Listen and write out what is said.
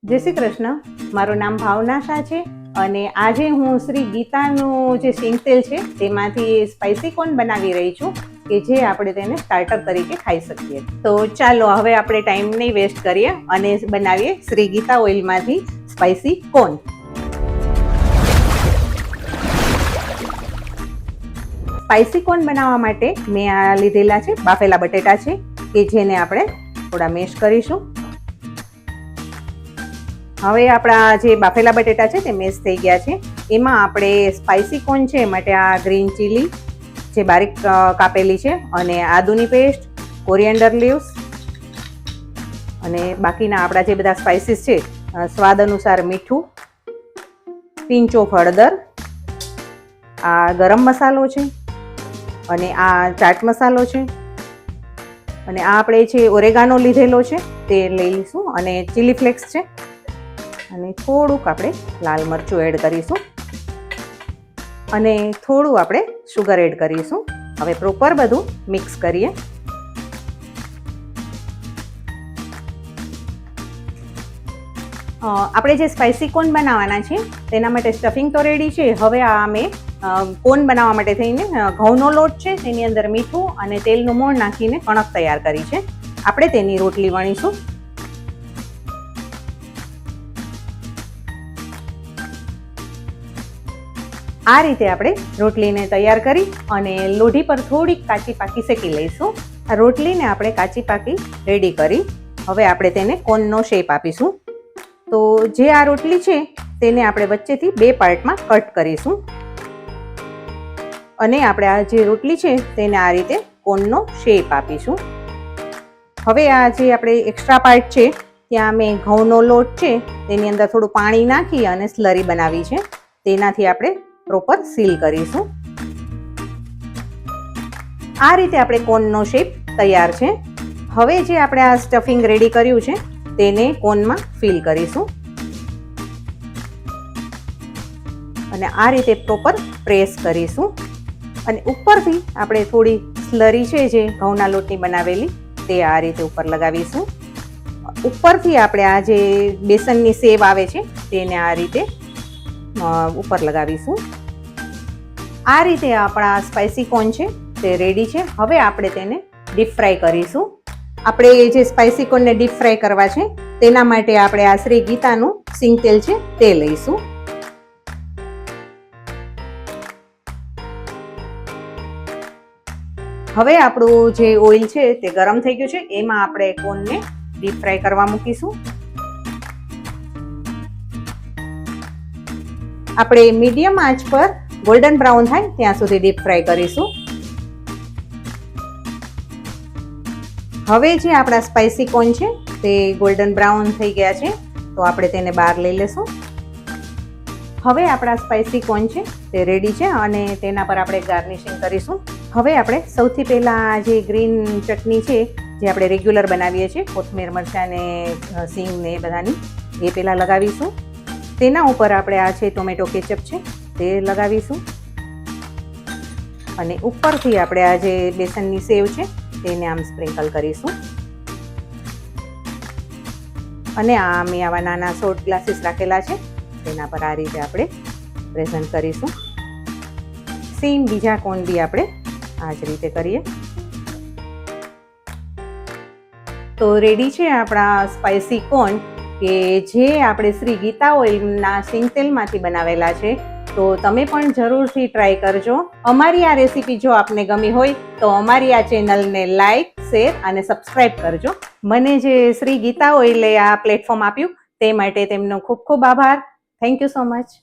જય શ્રી કૃષ્ણ. મારું નામ ભાવના શાહ છે અને આજે હું શ્રી ગીતાનું જે સિંગ તેલ છે તેમાંથી સ્પાઇસી કોર્ન બનાવી રહી છું કે જે આપણે તેને સ્ટાર્ટર તરીકે ખાઈ શકીએ. તો ચાલો હવે આપણે ટાઈમ નહીં વેસ્ટ કરીએ અને બનાવીએ શ્રી ગીતા ઓઇલમાંથી સ્પાઇસી કોર્ન. સ્પાઇસી કોર્ન બનાવવા માટે મેં આ લીધેલા છે બાફેલા બટેટા છે કે જેને આપણે થોડા મેશ કરીશું. હવે આપણા જે બાફેલા બટેટા છે તે મેશ થઈ ગયા છે. એમાં આપણે સ્પાઇસી કોર્ન છે માટે આ ગ્રીન ચીલી જે બારીક કાપેલી છે અને આદુની પેસ્ટ, કોરિએન્ડર લીવ્સ અને બાકીના આપણા જે બધા સ્પાઇસીસ છે, સ્વાદ અનુસાર મીઠું, પિંચ ઓફ હળદર, આ ગરમ મસાલો છે અને આ ચાટ મસાલો છે અને આ આપણે છે ઓરેગાનો લીધેલો છે તે લઈ લઈશું અને ચીલી ફ્લેક્સ છે અને થોડુંક આપણે લાલ મરચું એડ કરીશું અને થોડું આપણે શુગર એડ કરીશું. હવે પ્રોપર બધું મિક્સ કરીએ. આપણે જે સ્પાઇસી કોર્ન બનાવવાના છે તેના માટે સ્ટફિંગ તો રેડી છે. હવે આ અમે કોર્ન બનાવવા માટે થઈને ઘઉંનો લોટ છે તેની અંદર મીઠું અને તેલનું મોણ નાખીને કણક તૈયાર કરી છે. આપણે તેની રોટલી વણીશું. આ રીતે આપણે રોટલીને તૈયાર કરી અને લોઢી પર થોડીક કાચી પાકી શેકી લઈશું. આ રોટલીને આપણે કાચી પાકી રેડી કરી હવે આપણે તેને કોર્નનો શેપ આપીશું. તો જે આ રોટલી છે તેને આપણે વચ્ચેથી 2 પાર્ટમાં કટ કરીશું અને આપણે આ જે રોટલી છે તેને આ રીતે કોર્નનો શેપ આપીશું. હવે આ જે આપણે એક્સ્ટ્રા પાર્ટ છે ત્યાં મેં ઘઉંનો લોટ છે તેની અંદર થોડું પાણી નાખી અને સ્લરી બનાવી છે. તેનાથી આપણે પ્રોપર સીલ કરીશું. આ રીતે આપણે કોર્નનો શેપ તૈયાર છે. હવે જે આપણે આ સ્ટફિંગ રેડી કર્યું છે તેને કોર્નમાં ફિલ કરીશું અને આ રીતે પ્રોપર પ્રેસ કરીશું અને ઉપરથી આપણે થોડી સ્લરી છે જે ઘઉંના લોટની બનાવેલી તે આ રીતે ઉપર લગાવીશું. ઉપરથી આપણે આ જે બેસનની સેવ આવે છે તેને આ રીતે ઉપર લગાવીશું. આ રીતે આપણા સ્પાઇસી કોર્ન છે તે રેડી છે. હવે આપણે તેને ડીપ ફ્રાય કરીશું. આપણે જે સ્પાઇસી કોર્નને ડીપ ફ્રાય કરવા છે તેના માટે આપણે આ શ્રી ગીતાનું સિંગ તેલ છે તે લઈશું. હવે આપણું જે ઓઇલ છે તે ગરમ થઈ ગયું છે. એમાં આપણે કોર્નને ડીપ ફ્રાય કરવા મૂકીશું. આપણે મીડિયમ આંચ પર ગોલ્ડન બ્રાઉન થાય ત્યાં સુધી ડીપ ફ્રાય કરીશું. હવે જે આપણા સ્પાઇસી કોર્ન છે તે ગોલ્ડન બ્રાઉન થઈ ગયા છે તો આપણે તેને બહાર લઈ લેશું. હવે આપણા સ્પાઇસી કોર્ન છે તે રેડી છે અને તેના પર આપણે ગાર્નિશિંગ કરીશું. હવે આપણે સૌથી પહેલાં જે ગ્રીન ચટણી છે જે આપણે રેગ્યુલર બનાવીએ છીએ કોથમીર મરચાં ને સિંગ ને એ બધાની એ પહેલાં લગાવીશું. તેના ઉપર આપણે આ છે ટોમેટો કેચઅપ છે તે લગાવીશું અને ઉપરથી આપણે આ જે બેસનની સેવ છે તેને આમ સ્પ્રિંકલ કરીશું અને આ મેં આવા નાના શોર્ટ ગ્લાસીસ રાખેલા છે તેના પર આ રીતે આપણે પ્રેઝન્ટ કરીશું. સેમ બીજા કોર્ન બી આપણે આ જ રીતે કરીએ. તો રેડી છે આપણા સ્પાઇસી કોર્ન કે જે આપણે શ્રી ગીતા ઓઇલના સિંગ તેલમાંથી બનાવેલા છે. તો તમે પણ જરૂરથી ટ્રાય કરજો. અમારી આ રેસીપી જો આપને ગમી હોય તો અમારી આ ચેનલને લાઇક, શેર અને સબસ્ક્રાઇબ કરજો. મને જે શ્રી ગીતા ઓઇલે આ પ્લેટફોર્મ આપ્યું તે માટે તેમનો ખૂબ ખૂબ આભાર. Thank you so much.